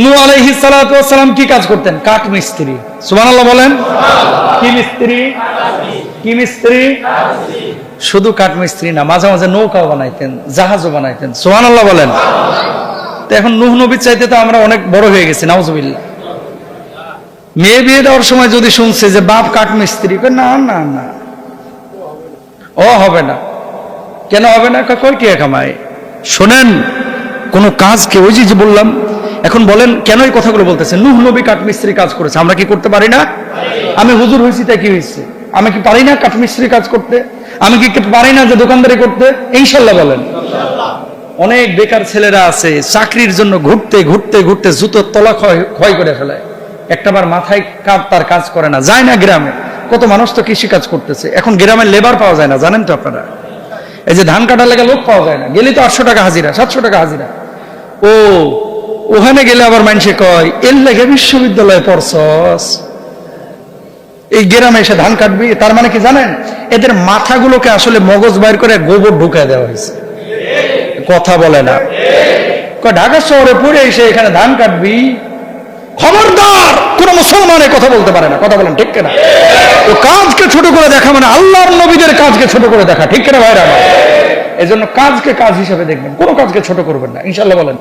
নূহ আলাইহিস সালাতু ওয়াস সালাম কি কাজ করতেন? কাঠ মিস্ত্রি। সুবহানাল্লাহ বলেন। কি মিস্ত্রি? কি মিস্ত্রি? শুধু কাঠ মিস্ত্রি না, মাঝে মাঝে নৌকাও বানাইতেন, জাহাজও বানাইতেন। সুবহানাল্লাহ বলেন। তো এখন নূহ নবীর চাইতে তো আমরা অনেক বড় হয়ে গেছি, নাউজুবিল্লাহ। মেয়ে বিয়ে দেওয়ার সময় যদি শুনছে যে বাপ কাঠ মিস্ত্রি, না না না, ও হবে না। কেন হবে না? কয় কে কামায়? শোনেন, কোন কাজকে, ওই যে বললাম, এখন বলেন কেন এই কথাগুলো বলতেছেন? নূহ নবী কাঠমিস্ত্রি কাজ করেছে, আমরা কি করতে পারি না? আমি হুজুর হয়েছি তাই কি হয়েছে? আমি কি পারি না কাঠমিস্ত্রি কাজ করতে? আমি কি পারি না যে দোকানদারি করতে? ইনশাল্লাহ বলেন। অনেক বেকার ছেলেরা আছে, চাকরির জন্য ঘুরতে ঘুরতে ঘুরতে জুতোর তলা ক্ষয় করে ফেলায়, একটাবার মাথায় তার কাজ করে না, যায় না গ্রামে। কত মানুষ তো কৃষি কাজ করতেছে, এখন গ্রামের লেবার পাওয়া যায় না, জানেন তো আপনারা? এই যে ধান কাটার লেগে লোক পাওয়া যায় না, গেলে তো 800 টাকা হাজিরা, 700 টাকা হাজিরা। ও ওখানে গেলে আবার মানুষে কয়, এর লেগে বিশ্ববিদ্যালয়ে পড়ছস, এই গ্রামে এসে ধান কাটবি? তার মানে কি জানেন? এদের মাথাগুলোকে আসলে মগজ বাইর করে গোবর ঢুকায় দেওয়া হয়েছে। কথা বলে না। ঢাকা শহরে পড়ে এসে এখানে ধান কাটবি? খবরদার, কোন মুসলমানের কথা বলতে পারে না। কথা বলেন ঠিক কিনা? তো কাজকে ছোট করে দেখা মানে আল্লাহর নবীদের কাজকে ছোট করে দেখা, ঠিক কিনা ভাইরা? এই জন্য কাজকে কাজ হিসেবে দেখবেন, কোনো কাজকে ছোট করবেন না, ইনশাল্লাহ বলেন।